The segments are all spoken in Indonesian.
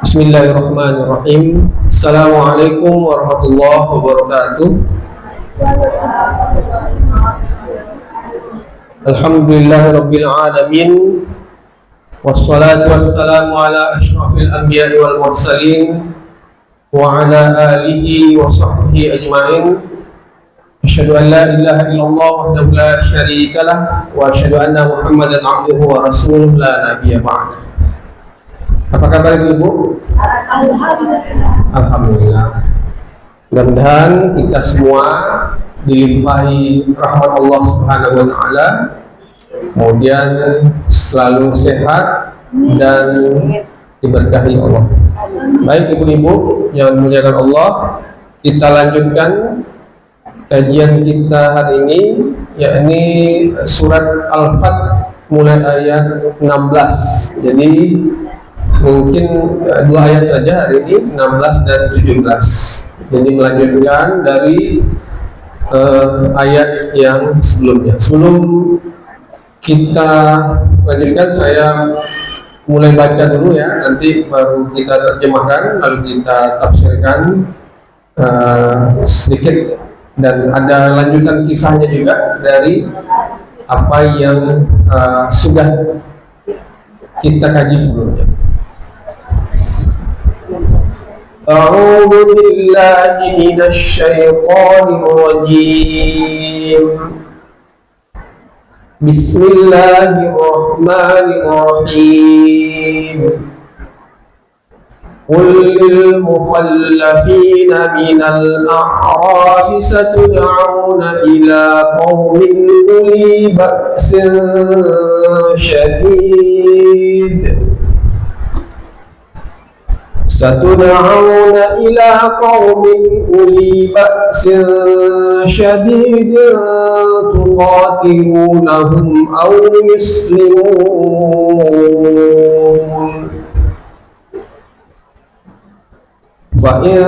Bismillahirrahmanirrahim. Assalamualaikum warahmatullahi wabarakatuh. Alhamdulillahirabbil alamin. Wassalatu wassalamu ala asyrafil anbiya'i wal mursalin wa ala alihi wa sahbihi ajma'in. Asyhadu an la ilaha illallah wahdahu la syarika lah wa asyhadu anna Muhammadan abduhu wa rasuluhu la nabiyya ba'da. Apa kabar Ibu? Alhamdulillah. Mudah-mudahan kita semua dilimpahi rahmat Allah Subhanahu wa taala, kemudian selalu sehat dan diberkahi Allah. Baik Ibu-ibu yang dimuliakan Allah, kita lanjutkan kajian kita hari ini, yakni surat Al-Fat mulai ayat 16. Jadi mungkin dua ayat saja hari ini, 16 dan 17. Jadi melanjutkan dari ayat yang sebelumnya. Sebelum kita lanjutkan, saya mulai baca dulu ya, nanti baru kita terjemahkan, lalu kita tafsirkan sedikit, dan ada lanjutan kisahnya juga dari apa yang sudah kita kaji sebelumnya. A'udzu billahi minasy syaithanir rajim. Bismillahirrahmanirrahim. قل للمخلفين من الأعراب ستدعون إلى قوم أولي بأس شديد تقاتلونهم أو يسلمون فإن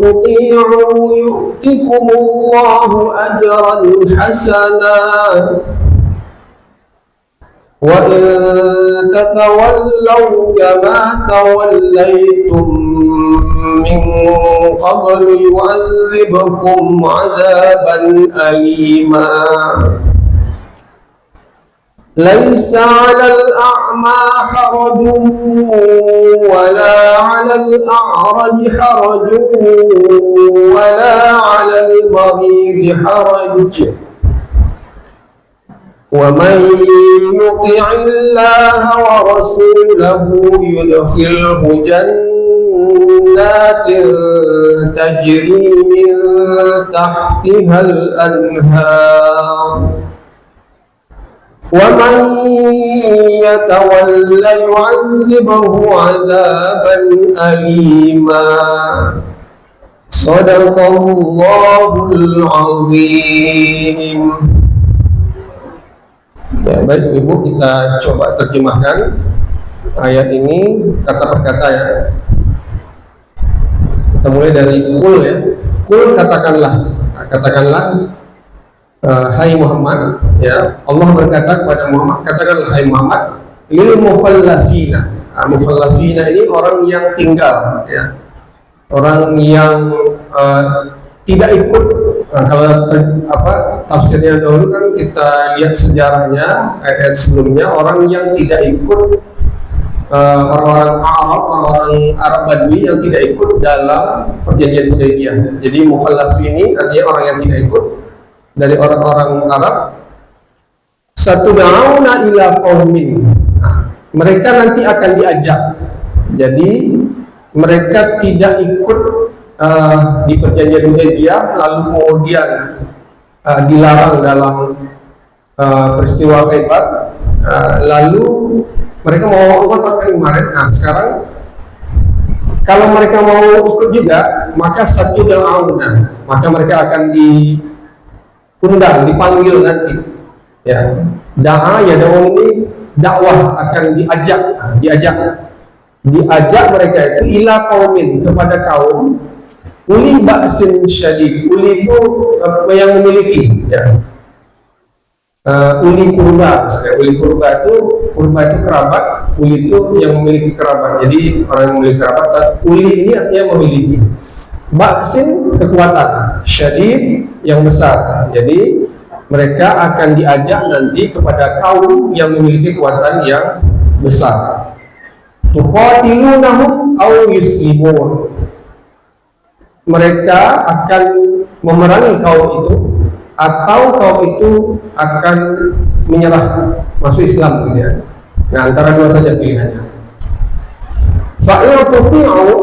تطيعوا يؤتكم الله أجرا حسنا وإن تتولوا كما توليتم من قبل يعذبكم عذابا أليما ليس على الأعمى حرج ولا على الأعرج حرج ولا على المريض حرج ومن يطع الله ورسوله يدخله جنات تجري من تحتها الأنهار ومن يتول يعذبه عذابا أليما صدق الله العظيم. Ya, baik Ibu, kita coba terjemahkan ayat ini kata per kata ya. Kita mulai dari kul ya. Kul, katakanlah hai Muhammad, ya. Allah berkata kepada Muhammad, katakanlah hai Muhammad, lil mukhallafina. Mukhallafina ini orang yang tinggal, ya. Orang yang tidak ikut. Kalau tafsirnya dahulu kan kita lihat sejarahnya, ayat sebelumnya, orang yang tidak ikut, orang-orang Arab Badui yang tidak ikut dalam perjanjian Hudaybiyah. Jadi mukhallaf ini artinya orang yang tidak ikut dari orang-orang Arab. Satud'auna ila qaumin. Mereka nanti akan diajak. Jadi mereka tidak ikut di perjanjian Hudaybiyah, lalu kemudian dilarang dalam peristiwa Khaybar, lalu mereka mau ikut kemarin. Nah sekarang kalau mereka mau ikut juga, maka satu da'auna, maka mereka akan diundang, dipanggil nanti, ya. Da'a ya, dakwah ini dakwah, akan diajak mereka itu ila qaumin, kepada kaum uli ba'sin syadid. Uli itu yang memiliki, ya. Uli kurba, uli kurba itu kerabat, Uli itu yang memiliki kerabat. Jadi orang yang memiliki kerabat. Uli ini artinya memiliki. Ba'sin kekuatan, syadid yang besar. Jadi mereka akan diajak nanti kepada kaum yang memiliki kekuatan yang besar. Tuqatilunahum aw yuslimun. Mereka akan memerangi kaum itu atau kaum itu akan menyerah masuk Islam gitu ya. Nah, antara dua saja pilihannya. Fa'il tuti'u,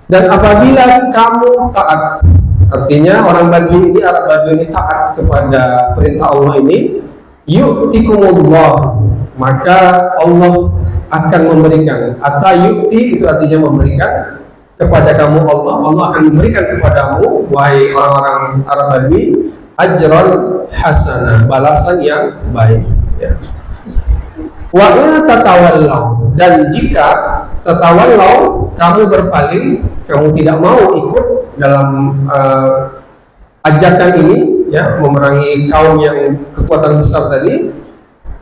dan apabila kamu taat, artinya orang Badui ini, Arab Badui ini taat kepada perintah Allah ini, yu'tikumullah, maka Allah akan memberikan. Ata yu'ti itu artinya memberikan kepada kamu Allah. Allah akan memberikan kepadamu, wahai orang-orang Arab Badui, ajran hasanah, balasan yang baik ya. Wa in tatawallaw, dan jika tatawallaw, kamu berpaling, kamu tidak mau ikut dalam ajakan ini ya, memerangi kaum yang kekuatan besar tadi,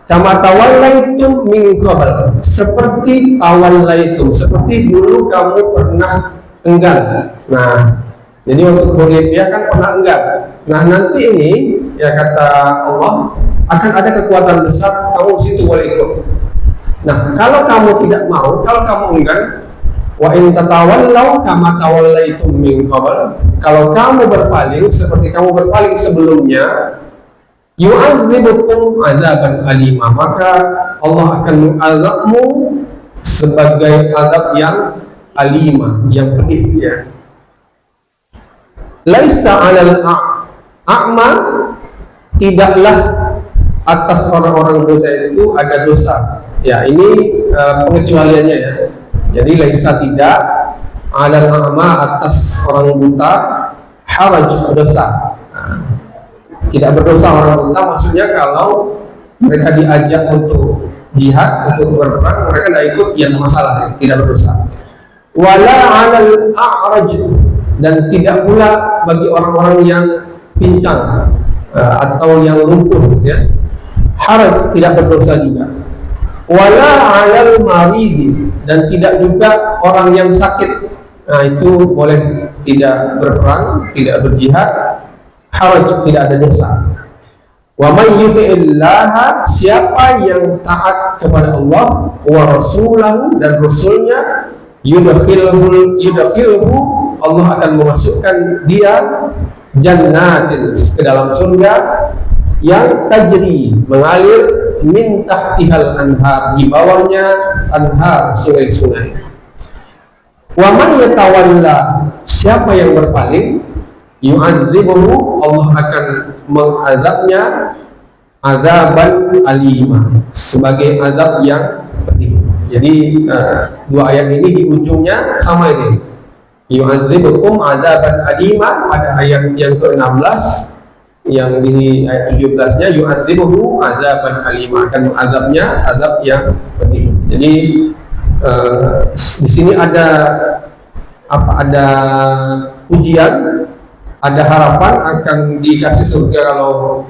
kama tawallaitum min qabl, seperti tawallaitum, seperti dulu kamu pernah enggan. Nah, jadi waktu Hudaybiyah kan pernah enggan. Nah, nanti ini ya kata Allah akan ada kekuatan besar, kamu situ boleh ikut. Nah, kalau kamu tidak mau, kalau kamu enggan, wa in tatawallaw kama tawallaitum min qabl, kalau kamu berpaling seperti kamu berpaling sebelumnya, yu'adzibukum adzaban alima, maka Allah akan mengazabmu sebagai azab yang alima, yang pedih ya. Laisa 'alal a'ma, tidaklah atas orang-orang buta itu ada dosa. Ya, ini pengecualiannya ya. Jadi laisa, tidak, 'alal a'ma, atas orang buta, haraj, dosa. Nah, tidak berdosa orang buta maksudnya kalau mereka diajak untuk jihad, untuk berperang, mereka tidak ikut, ya masalah, tidak berdosa. Wala 'alal a'raj, dan tidak pula bagi orang-orang yang pincang atau yang lumpuh ya, haraj, tidak berdosa juga. Wala 'alal maridi, dan tidak juga orang yang sakit, nah itu boleh tidak berperang, tidak berjihad, haraj, tidak ada dosa. Wa may yuti'illaha, siapa yang taat kepada Allah, wa rasulahu, dan rasulnya, yudkhilhu, Allah akan memasukkan dia jannatin, ke dalam surga, yang tajri, mengalir, min tahtihal anhar, di bawahnya anhar, sungai-sungai. Wa man yatawalla, siapa yang berpaling, yu'adzibuhu, Allah akan mengazabnya azaban alima, sebagai azab yang pedih. Jadi dua ayat ini di ujungnya sama ini, yu'adzibukum azaban alima, pada ayat yang ke-16, yang di ayat 17-nya yu'adzibuhu azaban alima, akan mengazabnya azab yang pedih. Jadi di sini ada apa? Ada ujian, ada harapan akan dikasih surga kalau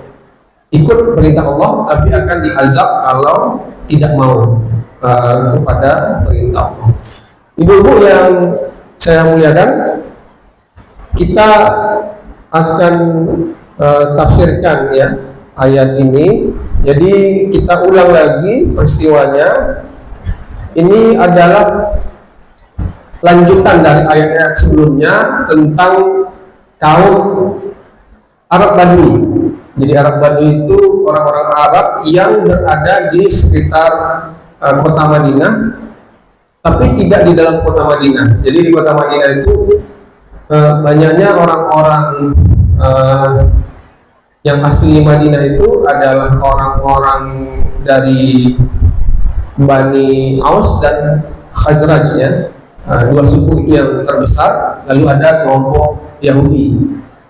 ikut perintah Allah, tapi akan diazab kalau tidak mau kepada perintah Allah. Ibu-ibu yang saya muliakan, kita akan tafsirkan ya ayat ini. Jadi kita ulang lagi peristiwanya. Ini adalah lanjutan dari ayat-ayat sebelumnya tentang kaum Arab Badui. Jadi Arab Badui itu orang-orang Arab yang berada di sekitar kota Madinah, tapi tidak di dalam kota Madinah. Jadi di kota Madinah itu banyaknya orang-orang yang asli Madinah itu adalah orang-orang dari Bani Aus dan Khazraj ya, dua suku itu yang terbesar. Lalu ada kelompok Yahudi.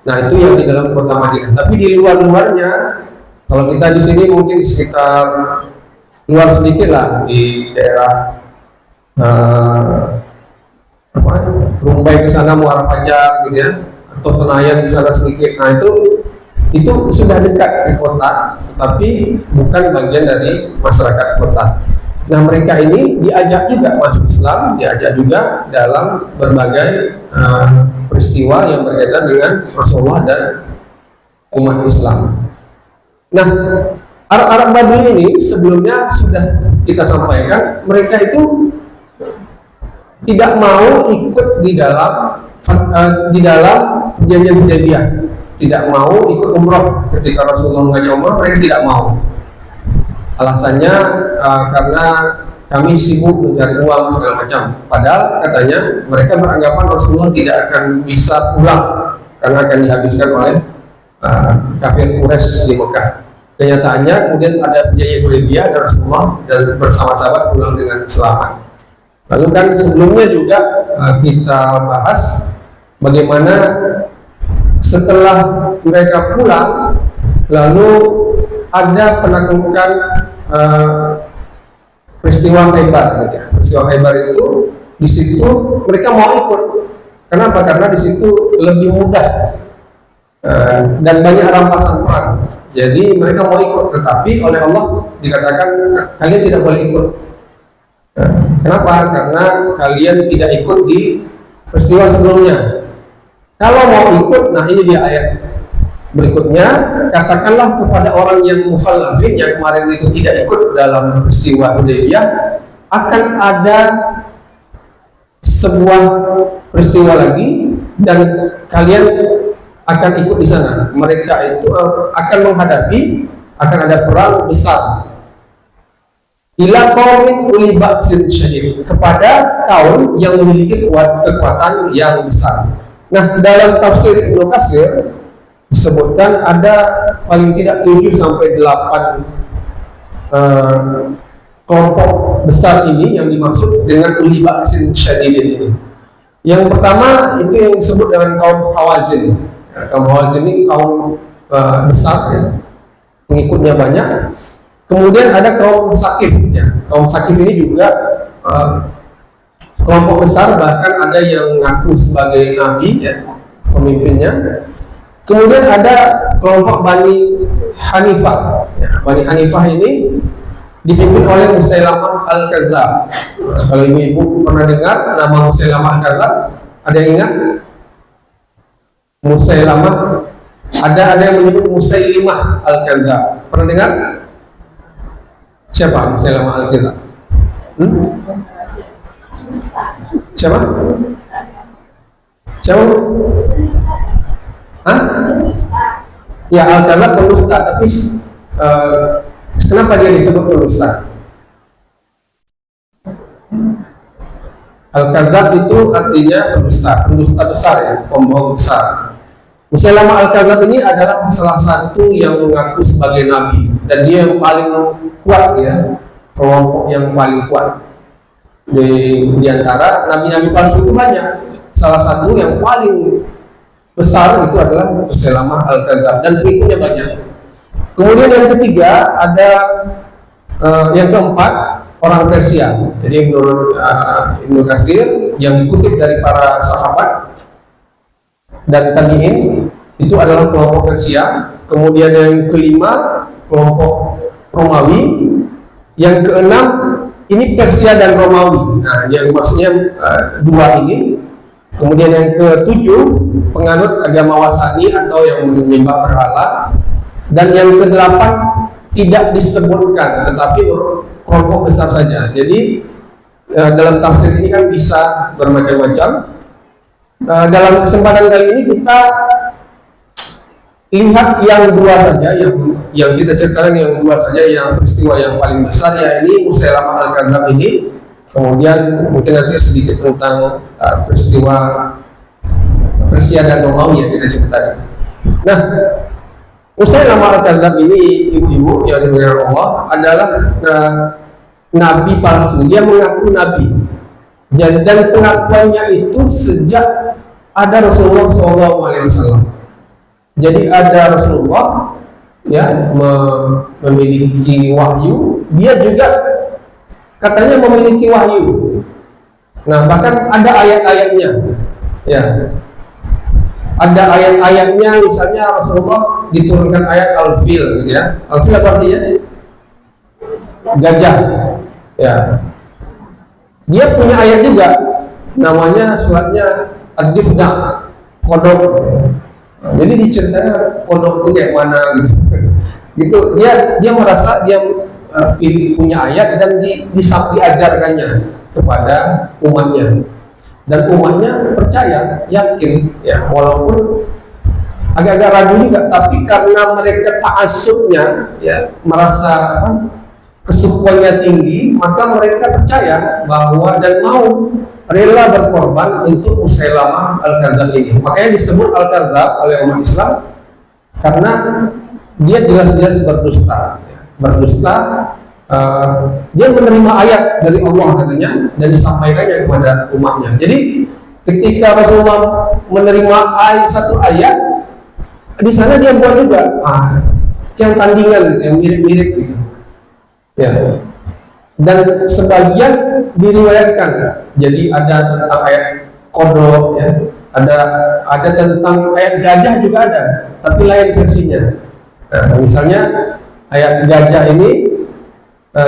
Nah, itu yang di dalam kota Madinah. Tapi di luar-luarnya, kalau kita di sini mungkin di sekitar luar sedikit lah, di daerah Rumbai ke sana, Muara Fajar gitu ya, atau Tenayan di sana sedikit. Nah, itu sudah dekat ke kota, tetapi bukan bagian dari masyarakat kota. Nah, mereka ini diajak juga masuk Islam, diajak juga dalam berbagai peristiwa yang berkaitan dengan Rasulullah dan umat Islam. Nah, Arab Badui ini sebelumnya sudah kita sampaikan, mereka itu tidak mau ikut di dalam perjanjian Hudaybiyah, tidak mau ikut umroh ketika Rasulullah mengajak umroh, mereka tidak mau. Alasannya karena kami sibuk mencari uang segala macam. Padahal katanya mereka beranggapan Rasulullah tidak akan bisa pulang karena akan dihabiskan oleh kafir Quraisy di Mekah. Kenyataannya kemudian ada perjanjian Hudaybiyah dan Rasulullah dan bersama sahabat pulang dengan selamat. Lalu kan sebelumnya juga kita bahas bagaimana setelah mereka pulang lalu ada penaklukan peristiwa Khaybar. Peristiwa Khaybar itu di situ mereka mau ikut. Kenapa? Karena di situ lebih mudah dan banyak rampasan perang. Jadi mereka mau ikut, tetapi oleh Allah dikatakan kalian tidak boleh ikut. Kenapa? Karena kalian tidak ikut di peristiwa sebelumnya. Kalau mau ikut, nah ini dia ayat berikutnya, katakanlah kepada orang yang mukhallafin yang kemarin itu tidak ikut dalam peristiwa Hudaybiyah, akan ada sebuah peristiwa lagi dan kalian akan ikut di sana. Mereka itu akan menghadapi, akan ada perang besar. Ila qaumin uli ba'sin syadid, kepada kaum yang memiliki kekuatan yang besar. Nah, dalam tafsir Ibnu Katsir disebutkan ada paling tidak 7 sampai 8 kelompok besar ini yang dimaksud dengan uli ba'sin syadid ini. Yang pertama itu yang disebut dengan kaum Hawazin. Kaum Hawazin ini kaum besar ya, pengikutnya banyak. Kemudian ada kaum Sakif ya. Kaum Sakif ini juga kelompok besar, bahkan ada yang ngaku sebagai nabi ya, pemimpinnya. Kemudian ada kelompok Bani Hanifah ya. Bani Hanifah ini dipimpin oleh Musailamah Al-Kadzdzab. Kalau ibu-ibu pernah dengar nama Musailamah Al-Kadzdzab, ada yang ingat? Musailamah, ada yang menyebut Musailimah Al-Kadzdzab. Pernah dengar? Siapa Musailamah Al-Kadzdzab? Siapa? Siapa? Hah? Ya, Al-Kadzdzab pendusta, tapi kenapa dia disebut pendusta? Al-Kadzdzab itu artinya pendusta besar ya, pembohong besar. Musailamah Al-Kadzdzab ini adalah salah satu yang mengaku sebagai nabi dan dia yang paling kuat ya, kelompok yang paling kuat. Di antara nabi-nabi palsu itu banyak. Salah satu yang paling besar itu adalah Musailamah Al-Kadzdzab dan pengikutnya banyak. Kemudian yang ketiga ada yang keempat orang Persia. Jadi menurut Ibnu Katsir yang dikutip dari para sahabat dan tabi'in itu adalah kelompok Persia. Kemudian yang kelima kelompok Romawi. Yang keenam ini Persia dan Romawi. Nah, yang maksudnya dua ini. Kemudian yang ketujuh penganut agama Wasani atau yang menyembah berhala. Dan yang kedelapan tidak disebutkan, tetapi kelompok besar saja. Jadi dalam tafsir ini kan bisa bermacam-macam. Dalam kesempatan kali ini kita lihat yang dua saja, yang kita ceritakan yang dua saja, yang peristiwa yang paling besar ya ini Musailamah Al-Kadzdzab ini. Kemudian mungkin nanti sedikit tentang peristiwa Persia dan Romawi yang kita ceritakan. Nah, Musailamah Al-Kadzdzab ini ibu-ibu yang dimuliakan Allah adalah nabi palsu. Dia mengaku nabi dan pengakuannya itu sejak ada Rasulullah SAW. Jadi ada Rasulullah ya memiliki wahyu, dia juga katanya memiliki wahyu. Nah, bahkan ada ayat-ayatnya ya. Ada ayat-ayatnya, misalnya Rasulullah diturunkan ayat Al-Fil gitu ya. Al-Fil apa artinya? Gajah. Ya, dia punya ayat juga, namanya suratnya Ad-Difna, kodok. Jadi diceritakan kodok itu kayak mana gitu. Gitu dia merasa dia punya ayat dan diajarkannya kepada umatnya, dan umatnya percaya, yakin, ya, walaupun agak-agak ragu juga, tapi karena mereka ta'assubnya, ya, merasa kesukuannya tinggi, maka mereka percaya bahwa dan mau rela berkorban untuk Musailamah Al-Kadzdzab ini. Makanya disebut Al-Kadzdzab oleh umat Islam karena dia jelas-jelas berdusta. Berdusta, dia menerima ayat dari Allah katanya dan disampaikannya kepada umatnya. Jadi ketika Rasulullah menerima satu ayat, di sana dia buat juga yang tandingan gitu, yang mirip-mirip gitu. Ya. Dan sebagian diriwayatkan. Jadi ada tentang ayat kodok, ya. Ada tentang ayat gajah juga ada, tapi lain versinya. Nah, misalnya ayat gajah ini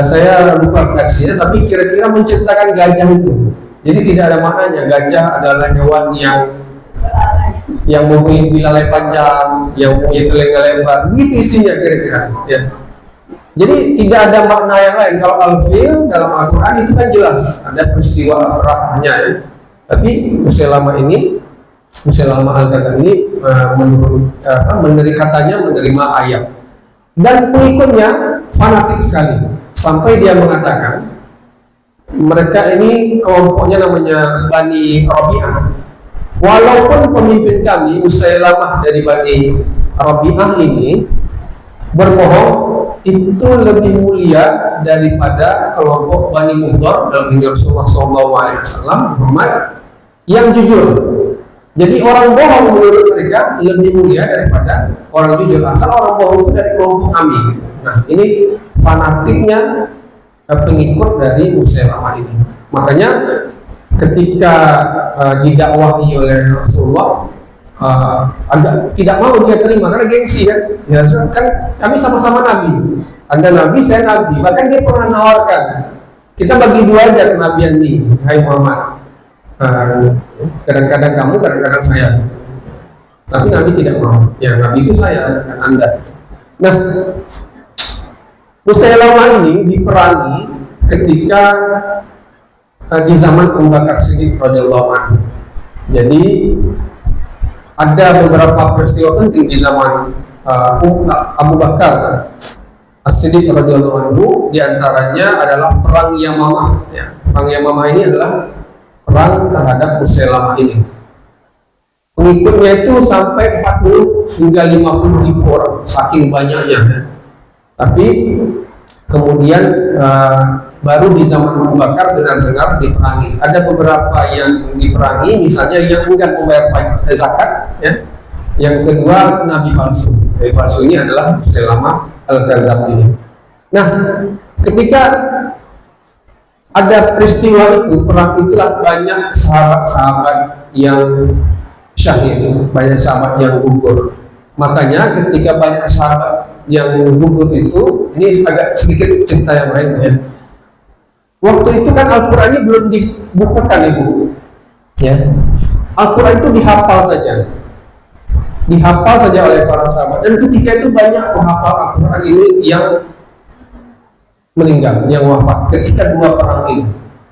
saya lupa versinya, tapi kira-kira menceritakan gajah itu. Jadi tidak ada maknanya. Gajah adalah hewan yang mempunyai belalai panjang, yang mempunyai telinga lebar. Begitu isinya kira-kira. Ya. Jadi tidak ada makna yang lain. Kalau al-fil dalam Al-Quran itu kan jelas ada peristiwa perangnya, ya. Tapi Musailamah Al-Kadzdzab ini menerima ayat, dan pengikutnya fanatik sekali sampai dia mengatakan mereka ini kelompoknya namanya Bani Rabi'ah. Walaupun pemimpin kami Musailamah dari Bani Rabi'ah ini berbohong, itu lebih mulia daripada kelompok Bani Mudhar dalam Injil Rasulullah SAW Muhammad yang jujur. Jadi orang bohong menurut mereka lebih mulia daripada orang jujur, asal orang bohong itu dari kelompok kami gitu. Nah, ini fanatiknya pengikut dari Musailamah ini. Makanya ketika didakwahi oleh Rasulullah, agak tidak mau dia terima karena gengsi, kan? Ya, kan kami sama-sama nabi, Anda nabi, saya nabi. Bahkan dia pernah nawarkan, kita bagi dua aja kenabian nih, hai Muhammad. Kadang-kadang kamu, kadang-kadang saya. Tapi nabi tidak mau. Ya, nabi itu saya, bukan Anda. Nah, Musailamah ini diperangi ketika di zaman Abu Bakar Siddiq radhiyallahu anhu. Jadi ada beberapa peristiwa penting di zaman Abu Bakar As-Siddiq radhiyallahu anhu. Di antaranya adalah perang Yamamah. Ya, perang Yamamah ini adalah perang terhadap Musailamah ini. Pengikutnya itu sampai 40 hingga 50 ribu orang, saking banyaknya. Ya. Tapi kemudian baru di zaman Abu Bakar benar-benar diperangi. Ada beberapa yang diperangi, misalnya yang enggan membayar zakat, ya. Yang kedua, nabi palsu. Nabi palsu ini adalah Musailamah Al-Kadzdzab ini. Nah, ketika ada peristiwa itu, perang itulah banyak sahabat-sahabat yang syahid, banyak sahabat yang gugur. Makanya ketika banyak sahabat yang gugur itu, ini agak sedikit cerita yang lain, ya. Waktu itu kan Al-Quran ini belum dibukukan, Ibu. Ya. Al-Quran itu dihafal saja oleh para sahabat. Dan ketika itu banyak penghafal Al-Quran ini yang meninggal, yang wafat ketika dua perang ini.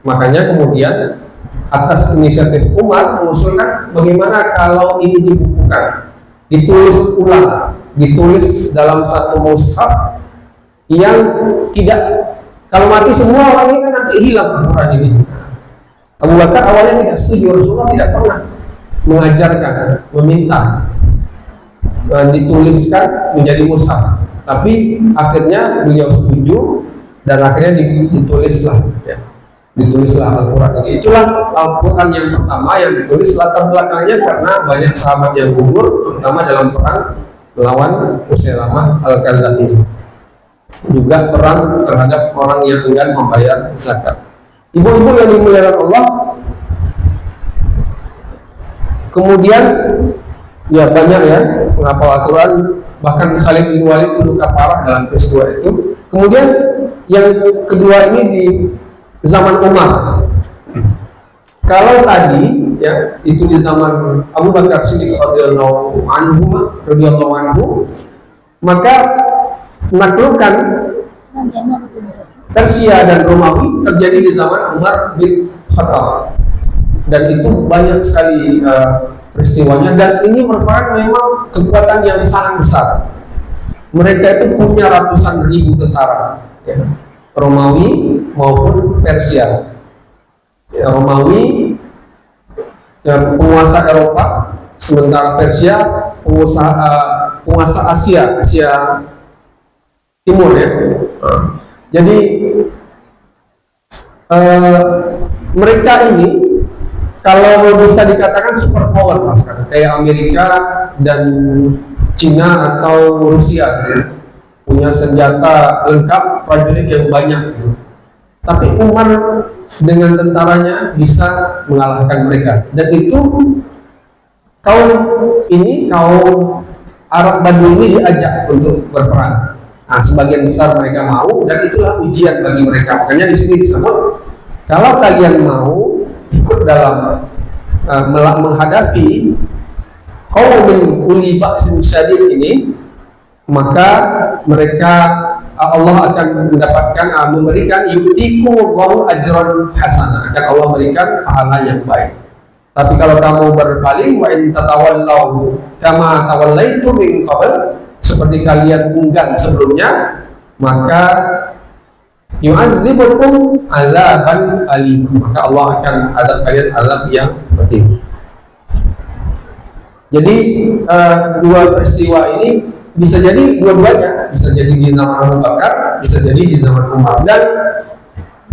Makanya kemudian atas inisiatif Umar mengusulkan bagaimana kalau ini dibukukan, ditulis ulang, ditulis dalam satu mushaf yang tidak, kalau mati semua orang ini kan nanti hilang Al-Quran ini. Abu Bakar awalnya tidak setuju, Rasulullah tidak pernah mengajarkan, meminta dituliskan menjadi mushaf. Tapi akhirnya beliau setuju dan akhirnya ditulislah, ya. Ditulislah Al-Quran ini. Itulah Al-Quran yang pertama yang ditulis. Latar belakangnya karena banyak sahabat yang gugur, terutama dalam perang melawan Musailamah Al-Kadzdzab ini. Juga perang terhadap orang yang enggan membayar zakat. Ibu-ibu yang dimuliakan Allah, kemudian ya banyak ya penghafal Al-Quran, bahkan Khalid bin Walid luka parah dalam peristiwa itu. Kemudian yang kedua ini zaman Umar. Kalau tadi ya itu di zaman Abu Bakar Siddiq radhiyallahu anhu, maka menaklukkan Persia dan Romawi terjadi di zaman Umar bin Khattab, dan itu banyak sekali peristiwanya, dan ini merupakan memang kekuatan yang sangat besar. Mereka itu punya ratusan ribu tentara, ya, Romawi maupun Persia. Ya, Romawi ya, penguasa Eropa, sementara Persia penguasa Asia Timur ya. Jadi mereka ini kalau bisa dikatakan super power mas, kayak Amerika dan Cina atau Rusia gitu ya. Punya senjata lengkap, prajurit yang banyak gitu. Tapi Umar dengan tentaranya bisa mengalahkan mereka, dan itu kaum Arab Badui ini diajak untuk berperang. Nah, sebagian besar mereka mau, dan itulah ujian bagi mereka. Makanya di sini disebut, kalau kalian mau ikut dalam menghadapi kaum uli ba'sin syadid ini, maka mereka Allah akan memberikan yu'tikumullahu ajran hasanah, akan Allah berikan pahala yang baik. Tapi kalau kamu berpaling, wa in tatawallau kama tawallaitu min qabl, seperti kalian enggan sebelumnya, maka yu'adzibukum azaban alim, maka Allah akan azab kalian azab yang pedih. Jadi dua peristiwa ini bisa jadi dua-duanya, bisa jadi di zaman Abu Bakar, bisa jadi di zaman Umar. Dan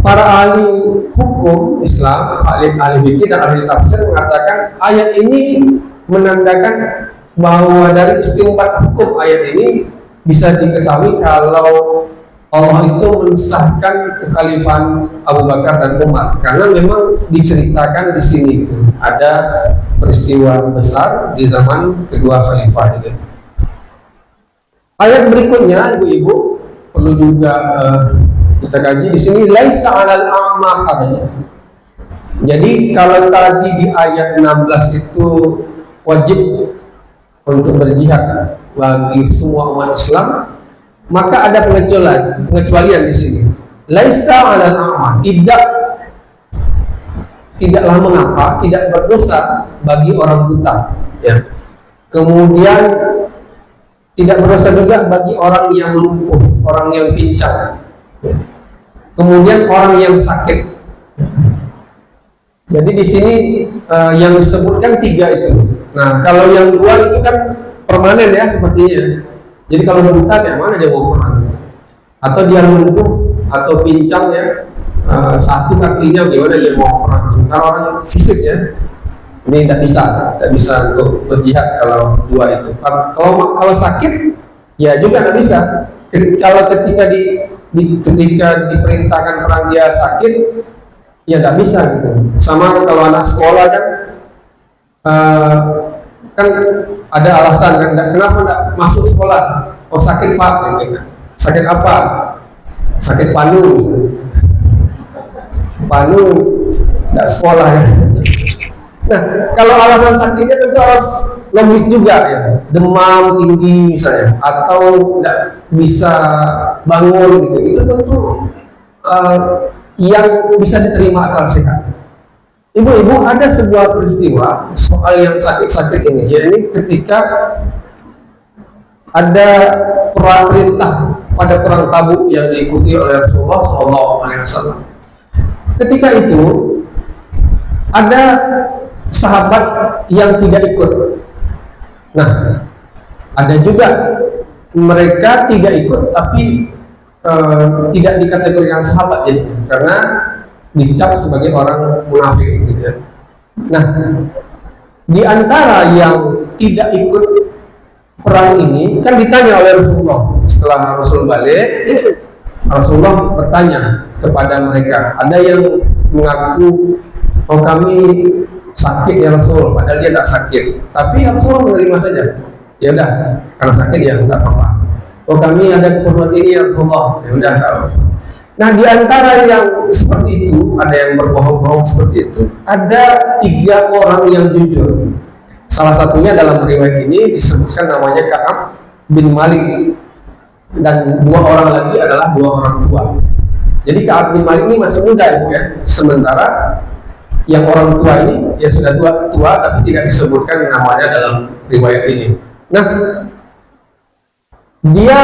para ahli hukum Islam, ahli fikih dan ahli tafsir mengatakan ayat ini menandakan bahwa dari istinbat hukum ayat ini bisa diketahui kalau Allah itu mensahkan kekhalifahan Abu Bakar dan Umar, karena memang diceritakan di sini gitu, ada peristiwa besar di zaman kedua khalifah itu. Ayat berikutnya, ibu-ibu, perlu juga kita kaji di sini, laisa 'alal a'ma haraj. Jadi kalau tadi di ayat 16 itu wajib untuk berjihad bagi semua umat Islam, maka ada pengecualian di sini. Laisa 'alal a'ma, tidaklah mengapa, tidak berdosa bagi orang buta, ya. Kemudian tidak berdosa juga bagi orang yang lumpuh, orang yang pincang, ya. Kemudian orang yang sakit. Jadi di sini yang disebutkan tiga itu. Nah, kalau yang dua itu kan permanen ya sepertinya. Jadi kalau buta ya mana dia mau perang? Atau dia lumpuh atau pincang ya, satu kakinya gimana dia mau perang? Sementara orang fisik ya, ini tidak bisa untuk berjihad kalau dua itu. Kalau sakit ya juga tidak bisa. Kalau ketika diperintahkan perang dia sakit, ya tidak bisa gitu. Sama kalau anak sekolah kan ada alasan kan, kenapa tidak masuk sekolah? Oh sakit pak, gitu kan. Sakit apa? Sakit panu, misalnya. Panu tidak sekolah ya. Nah, kalau alasan sakitnya tentu harus logis juga ya, demam tinggi misalnya, atau tidak bisa bangun gitu, itu tentu yang bisa diterima akal sehat. Ibu-ibu, ada sebuah peristiwa soal yang sakit-sakit ini, yaitu ketika ada perintah pada perang Tabuk yang diikuti oleh Rasulullah SAW. Ketika itu ada sahabat yang tidak ikut. Nah, ada juga mereka tidak ikut tapi tidak dikategorikan sahabat jadi, karena dicap sebagai orang munafik gitu ya. Nah, di antara yang tidak ikut perang ini kan ditanya oleh Rasulullah. Setelah Rasul balik, Rasulullah bertanya kepada mereka. Ada yang mengaku, oh kami sakit ya Rasul, padahal dia tidak sakit, tapi Rasulullah menerima saja. Ya udah, karena sakit ya tidak apa-apa. Oh kami ada keperluan ini ya Rasulullah, ya udah tidak apa-apa. Nah, di antara yang seperti itu, ada yang berbohong-bohong seperti itu, ada 3 orang yang jujur. Salah satunya dalam riwayat ini disebutkan namanya Ka'ab bin Malik, dan 2 orang lagi adalah 2 orang tua. Jadi Ka'ab bin Malik ini masih muda, Ibu ya. Sementara yang orang tua ini ya sudah tua, tapi tidak disebutkan namanya dalam riwayat ini. Nah, dia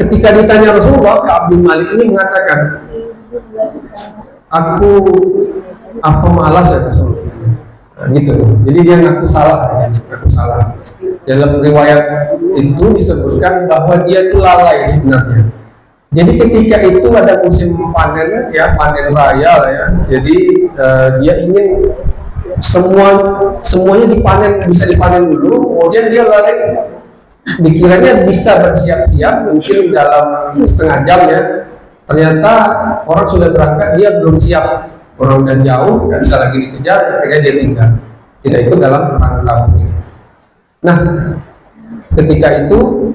ketika ditanya Rasulullah, Ka'ab bin Malik ini mengatakan, aku apa malas ya Rasulullah. Nah, gitu. Jadi dia ngaku salah. Dalam riwayat itu disebutkan bahwa dia itu lalai sebenarnya. Jadi ketika itu ada musim panen ya, panen raya lah ya. Jadi dia ingin semuanya dipanen, bisa dipanen dulu, kemudian dia lalai. Dikiranya bisa bersiap-siap mungkin dalam setengah jam ya. Ternyata orang sudah berangkat, dia belum siap. Orang udah jauh, nggak bisa lagi dikejar, akhirnya dia tinggal. Tidak ikut dalam perang Tabuk ini. Nah, ketika itu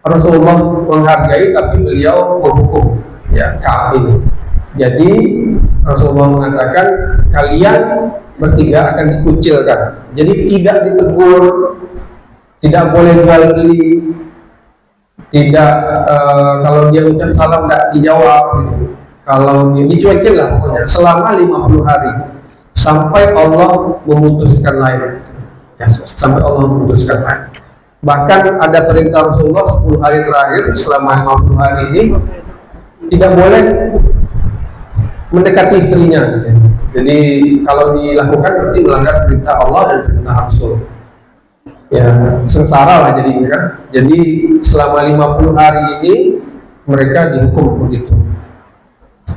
Rasulullah menghargai, tapi beliau berhukum ya Ka'ab ini. Jadi Rasulullah mengatakan kalian bertiga akan dikucilkan. Jadi tidak ditegur, tidak boleh jual beli, tidak kalau dia ucap salam tidak dijawab, gitu. Kalau dia dicuekin lah pokoknya selama 50 hari sampai Allah memutuskan lain. Ya, sampai Allah memutuskan lain. Bahkan ada perintah Rasulullah 10 hari terakhir selama 50 hari ini tidak boleh mendekati istrinya, gitu. Jadi kalau dilakukan berarti melanggar perintah Allah dan perintah Rasul. Ya, sengsara lah jadi kan. Jadi selama 50 hari ini mereka dihukum begitu.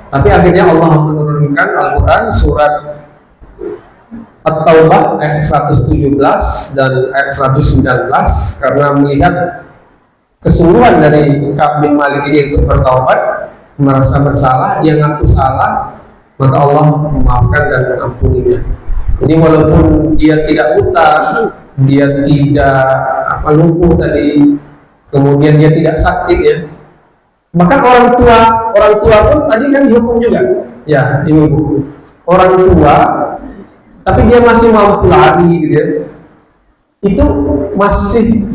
Tapi akhirnya Allah menurunkan Al-Quran surat At-Taubah ayat 117 dan ayat 119 karena melihat kesungguhan dari Ka'ab bin Malik ini untuk bertaubat, merasa bersalah, dia ngaku salah, maka Allah memaafkan dan mengampuninya. Jadi walaupun dia tidak buta, dia tidak lumpuh tadi, kemudian dia tidak sakit ya. Bahkan orang tua pun tadi kan dihukum juga, ya ibu. Orang tua, tapi dia masih mampu lari gitu ya. Itu masih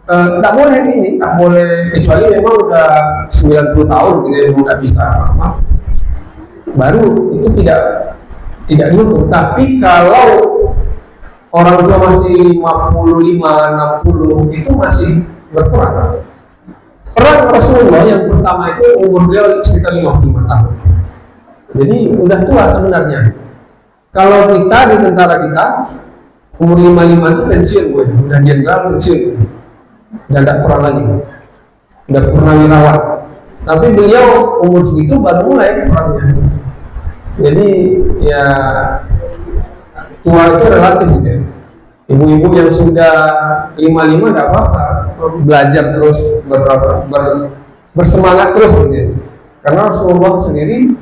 tak boleh ini, tak boleh kecuali memang udah 90 tahun gitu ya, nggak bisa apa. Baru itu tidak dihukum. Tapi kalau orang tua masih 55, 60 itu masih berkurang. Perang Rasulullah yang pertama itu umur beliau sekitar 55 tahun. Jadi udah tua sebenarnya. Kalau kita di tentara kita umur 55 itu pensiun gue, udah jenderal pensiun, dan tidak perang lagi, udah purnawirawan. Tapi beliau umur segitu baru mulai perangnya. Jadi ya tua itu relatif gitu ya. Ibu-ibu yang sudah 55 tidak apa-apa, belajar terus, bersemangat terus gitu. Karena Rasulullah sendiri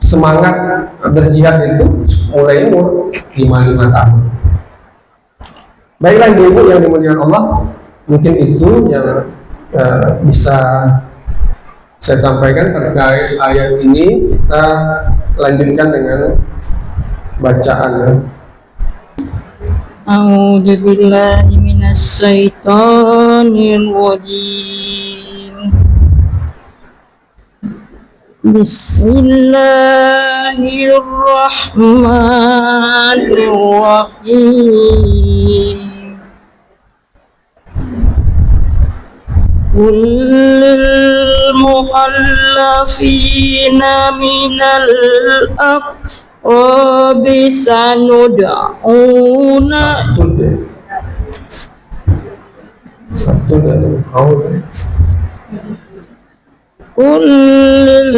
semangat berjihad itu mulai umur 55 tahun. Baiklah ibu-ibu yang dimuliakan Allah, mungkin itu yang bisa saya sampaikan terkait ayat ini. Kita lanjutkan dengan bacaan. A'udzu billahi minasy syaithanir rajim. Bismillahirrahmanirrahim. Qul lil mukhallafina minal bisa nud'una kullil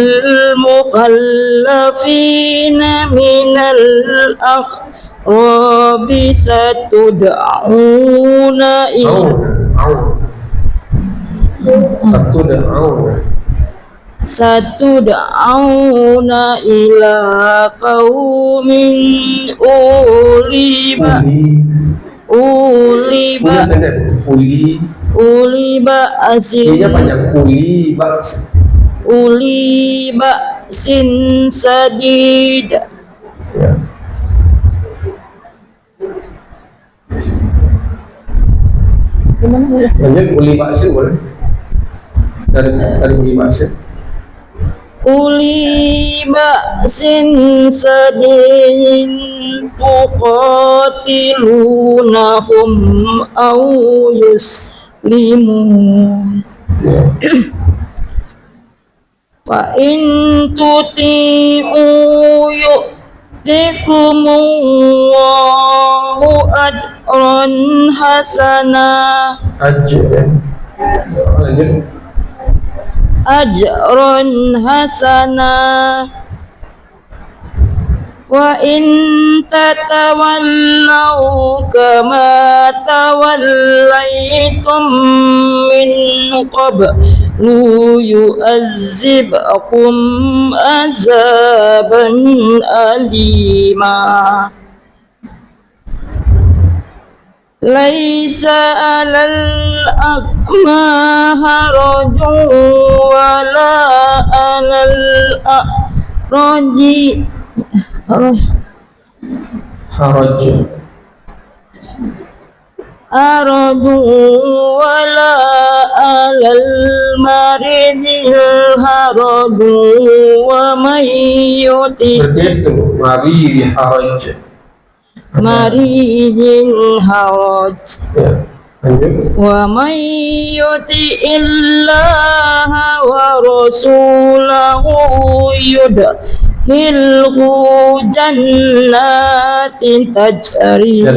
mukhallafina minal a'rabi satud'auna ila qaumin uli ba'asin uli ba'sin sadid. Ya. Lanjut uli baksin boleh. Dari uli baksin. Uli ba'sin sadin tuqatilunahum aw yuslimun. Ya. Fa in tuti'u yu'tikumullahu ajran hasanah. Lanjut. Ajran hasanah. Wa in tatawallaw kama tawallaitum min qablu yu'azzibkum azaban alima. Laisa 'alal a'ma harajun wala 'alal a'raji haraju wala 'alal maridil haraju wa may yuti maridil haraj. Ya. Lanjut. Wa may yuti'illaha wa rasulahu yudkhilhu jannatin tajri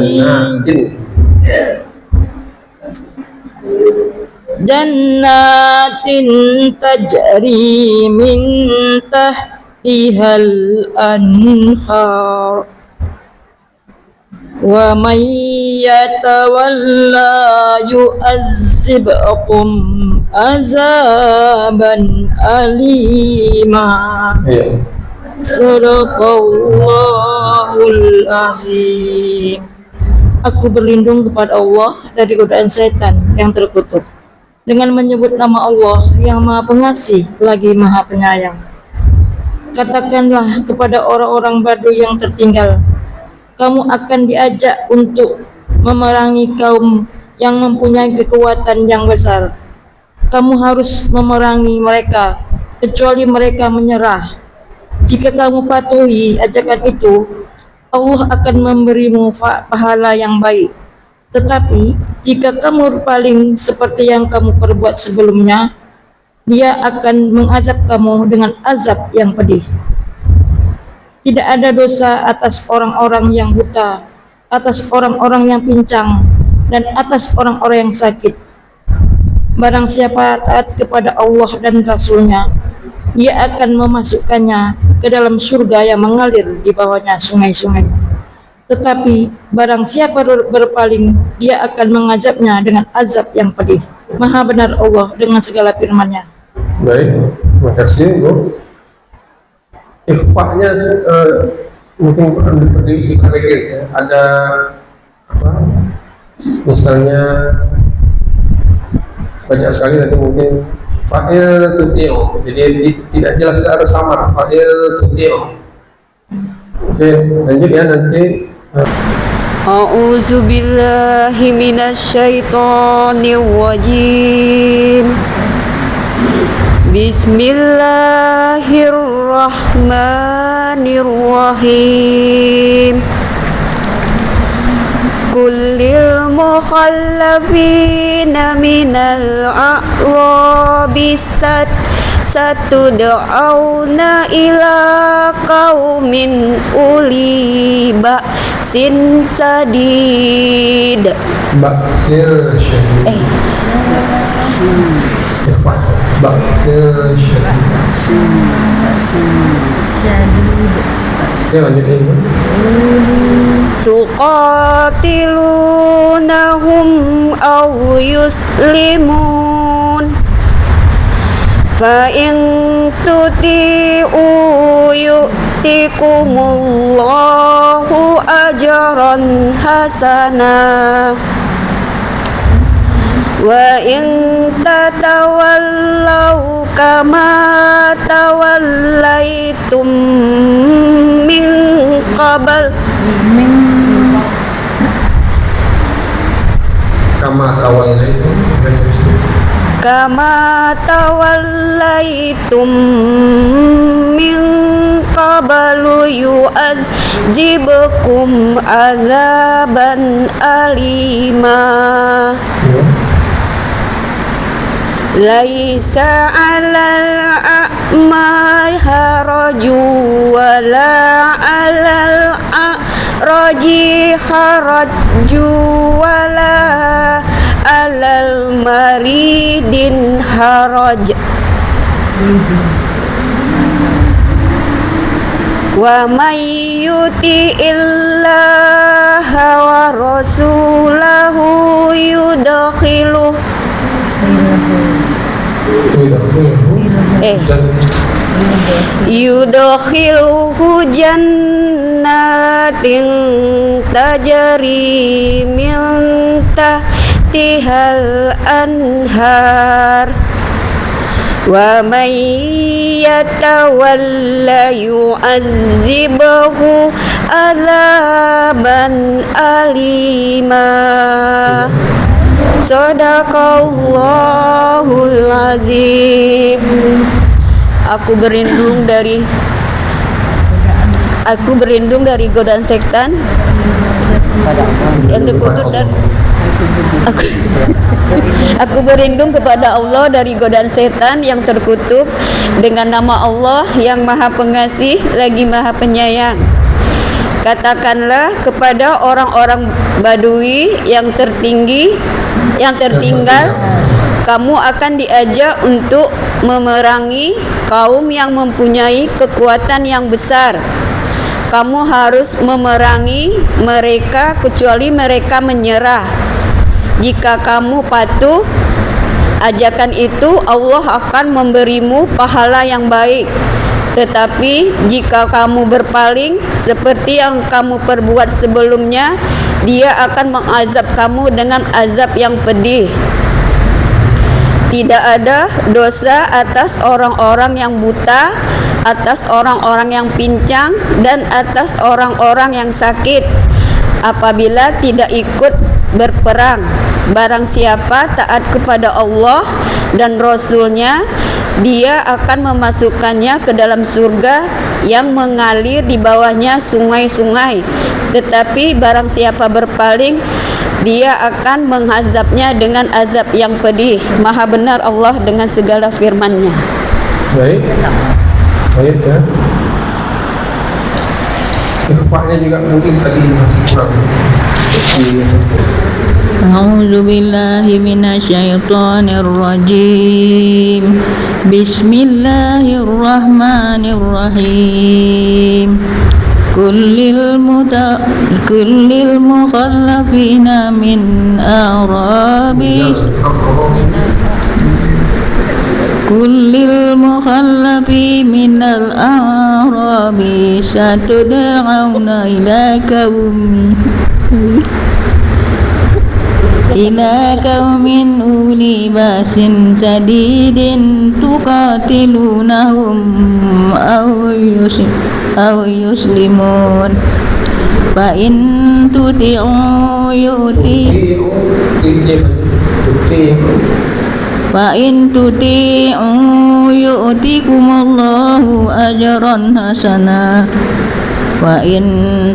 min tahtihal anhar. Wa may yatawalla yu'azzibkum azaban alima. Ya. Sadaqallahul azim. Aku berlindung kepada Allah dari godaan setan yang terkutuk dengan menyebut nama Allah yang Maha Pengasih lagi Maha Penyayang. Katakanlah kepada orang-orang Baduy yang tertinggal, kamu akan diajak untuk memerangi kaum yang mempunyai kekuatan yang besar. Kamu harus memerangi mereka kecuali mereka menyerah. Jika kamu patuhi ajakan itu, Allah akan memberimu pahala yang baik. Tetapi jika kamu berpaling seperti yang kamu perbuat sebelumnya, Dia akan mengazab kamu dengan azab yang pedih. Tidak ada dosa atas orang-orang yang buta, atas orang-orang yang pincang, dan atas orang-orang yang sakit. Barang siapa taat kepada Allah dan Rasul-Nya, Dia akan memasukkannya ke dalam surga yang mengalir di bawahnya sungai-sungai. Tetapi barang siapa berpaling, Dia akan mengazabnya dengan azab yang pedih. Maha benar Allah dengan segala firman-Nya. Baik, terima kasih Bu. Ikhfa-nya mungkin dikalikin ya. Ada apa? Misalnya banyak sekali nanti mungkin fa'il tuti'u. Jadi tidak jelas, tidak ada samar fa'il tuti'u. Oke, lanjut ya nanti. A'udzu billahi minasyaitonir rajim. Bismillahirrahmanirrahim. Kullil mukhallafina minal a'rabi satud'auna ila qaumin uli ba'sin sadid. Ba'sil syadid. Ikhfa. Ba'sil syadid. Oke, lanjut ini. Tuqatilunahum aw yuslimun fa in tuti'u yu'tikumullahu ajran hasanah wa in tatawallaw kama tawallaitum min qabl kama tawallaitum kama tawallaitum min qablu yu'adzibukum azaban alima laisa 'alal a'ma haraju wala 'alal a'raji haraju wala 'alal maridin haraj wa may yuti'illaha wa rasulahu yudkhiluhu jannatin tajri min tahtihal anhar wa may yatawalla yu'azzibhu azaban alima. Sadaqallahul azim. Aku berlindung dari godaan setan yang terkutuk dan aku berlindung kepada Allah dari godaan setan yang terkutuk dengan nama Allah yang Maha Pengasih lagi Maha Penyayang. Katakanlah kepada orang-orang Badui yang tertinggal, kamu akan diajak untuk memerangi kaum yang mempunyai kekuatan yang besar. Kamu harus memerangi mereka kecuali mereka menyerah. Jika kamu patuh ajakan itu, Allah akan memberimu pahala yang baik. Tetapi jika kamu berpaling seperti yang kamu perbuat sebelumnya, Dia akan mengazab kamu dengan azab yang pedih. Tidak ada dosa atas orang-orang yang buta, atas orang-orang yang pincang, dan atas orang-orang yang sakit apabila tidak ikut berperang. Barang siapa taat kepada Allah dan Rasul-Nya, Dia akan memasukkannya ke dalam surga yang mengalir di bawahnya sungai-sungai. Tetapi barang siapa berpaling, Dia akan mengazabnya dengan azab yang pedih. Maha benar Allah dengan segala firman-Nya. Baik. Baik ya. Ikhfa'nya juga mungkin tadi masih kurang. A'udzu billahi minasyaitonir rajim. Bismillahirrahmanirrahim. Kullil mukhallafina min a'rabis Kullil mukhallafi minal a'rabi satud'auna ila qaumin uli basin sadidin tuqatilunahum aw yuslimun fa in tuti'u yu'tikumullahu ajran hasana wa in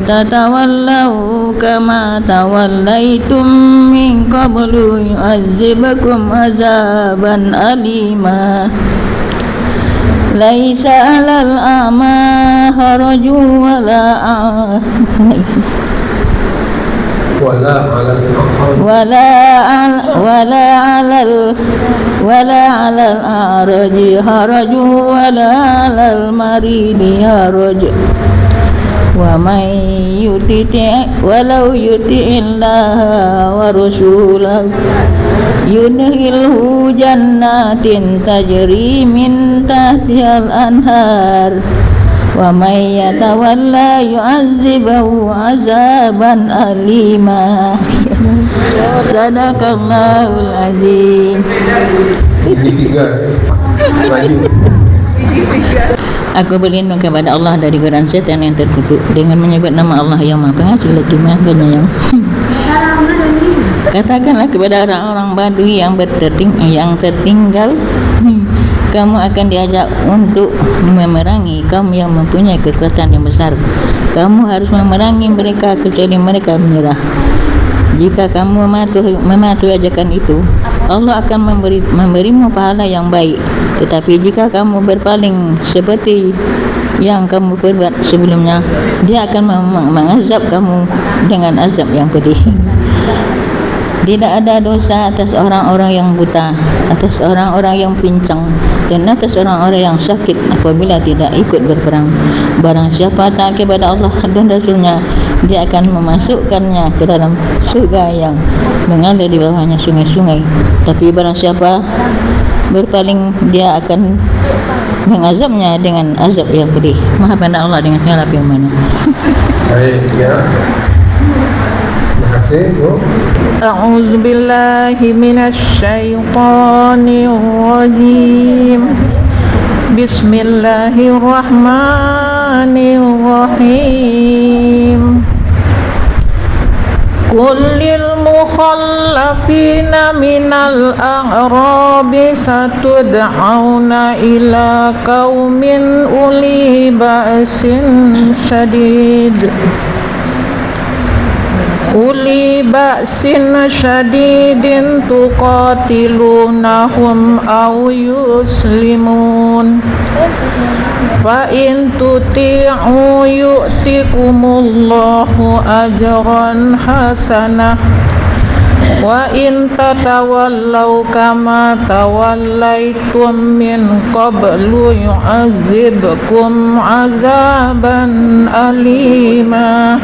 tatawallaw kama tawallaitum min qablu yu'adzibukum azaban alima. Laisa 'alal a'ma haraju wala 'alal a'raji haraju wala 'alal maridi haraj wa may walau yuti'illaha wa rasulahu yudkhilhu jannatin tajri min tahtihal anhar wa may yatawalla yu'adzibahu 'adzaban alima. Sadaqallahul azim. Jadi tiga maju. Aku berlindung kepada Allah dari godaan setan yang terkutuk dengan menyebut nama Allah yang Maha Pengasih lagi Maha Penyayang. Katakanlah kepada orang-orang Badui yang tertinggal, kamu akan diajak untuk memerangi kaum yang mempunyai kekuatan yang besar. Kamu harus memerangi mereka kecuali mereka menyerah. Jika kamu mematuhi ajakan itu, Allah akan memberimu pahala yang baik. Tetapi jika kamu berpaling seperti yang kamu perbuat sebelumnya, Dia akan mengazab kamu dengan azab yang pedih. Tidak ada dosa atas orang-orang yang buta, atas orang-orang yang pincang, dan atas orang-orang yang sakit apabila tidak ikut berperang. Barang siapa taat kepada Allah dan Rasulnya, Dia akan memasukkannya ke dalam surga yang mengalir di bawahnya sungai-sungai. Tapi barang siapa berpaling, Dia akan mengazabnya dengan azab yang pedih. Maha Pandai Allah dengan segala firman-Nya. Baik ya. Terima kasih Bu. A'udzu billahi minasy syaithanir rajim. Bismillahirrahmanirrahim. Kullil mukhallafina minal a'rabi satud'auna ila qaumin uli ba'sin syadidin tuqatilunahum aw yuslimun fa in tuti'u yu'tikumullahu ajran hasanah wa in tatawallaw kama tawallaitum min qablu yu'azzibkum azaban alima.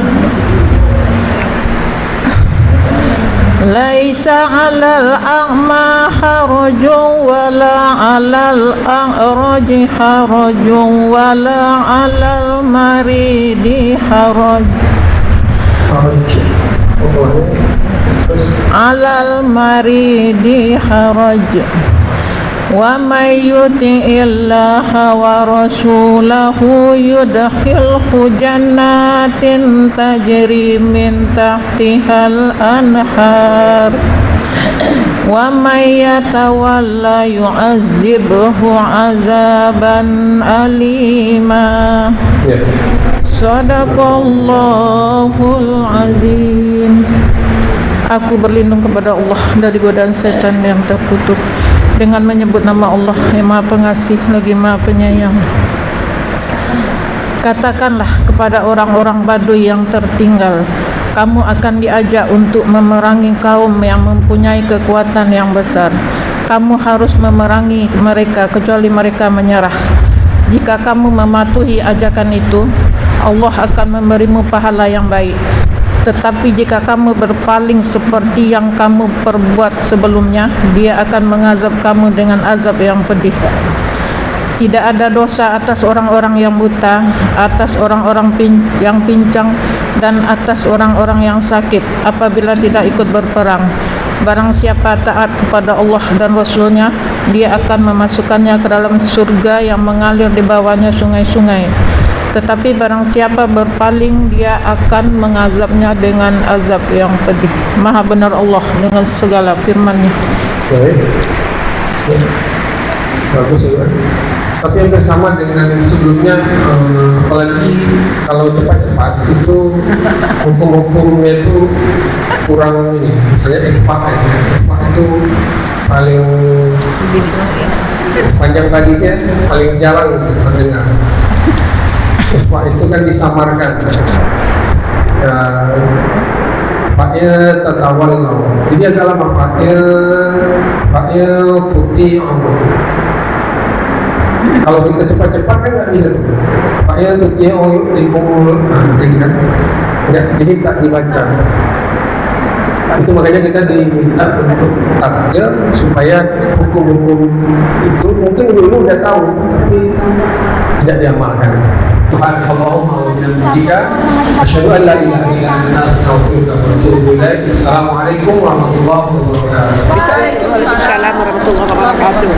Laisa 'alal a'ma harajun wala 'alal a'raji harajun wala 'alal maridi haraj. 'Alal maridi haraj. Wa may yuti'illaha wa rasulahu yudkhilhu jannatin tajri min tahtihal anhar wa may yatawalla yu'azzibhu 'azaban alima. Shadaqallahul azim. Aku berlindung kepada Allah dari godaan setan yang terkutuk dengan menyebut nama Allah yang Maha Pengasih lagi Maha Penyayang. Katakanlah kepada orang-orang Badui yang tertinggal, kamu akan diajak untuk memerangi kaum yang mempunyai kekuatan yang besar. Kamu harus memerangi mereka kecuali mereka menyerah. Jika kamu mematuhi ajakan itu, Allah akan memberimu pahala yang baik. Tetapi jika kamu berpaling seperti yang kamu perbuat sebelumnya, Dia akan mengazab kamu dengan azab yang pedih. Tidak ada dosa atas orang-orang yang buta, atas orang-orang yang pincang, dan atas orang-orang yang sakit apabila tidak ikut berperang. Barang siapa taat kepada Allah dan Rasulnya, Dia akan memasukkannya ke dalam surga yang mengalir di bawahnya sungai-sungai. Tetapi barang siapa berpaling, Dia akan mengazabnya dengan azab yang pedih. Maha benar Allah dengan segala firman-Nya. Baik. Bagus ya. Tapi yang bersama dengan sebelumnya, apalagi kalau cepat-cepat itu hukum-hukumnya itu kurang ini. Misalnya ikhfa itu paling sepanjang tadinya paling jarang terdengar. Ikhfa itu kan disamarkan. Fa'il tatawallau. Jadi adalah fa'il putih. Kalau kita cepat-cepat kan nggak bisa tuh. Fa'il putih jadi kan nggak, jadi tak dibaca. Itu makanya kita diminta untuk takjil supaya hukum-hukum itu mungkin dulu udah tahu tapi tidak diamalkan. Subhanakallahumma wa bihamdika asyhadu an la ilaha illa anta astaghfiruka wa atubu ilaik. Assalamualaikum warahmatullahi wabarakatuh. Waalaikumsalam warahmatullahi wabarakatuh.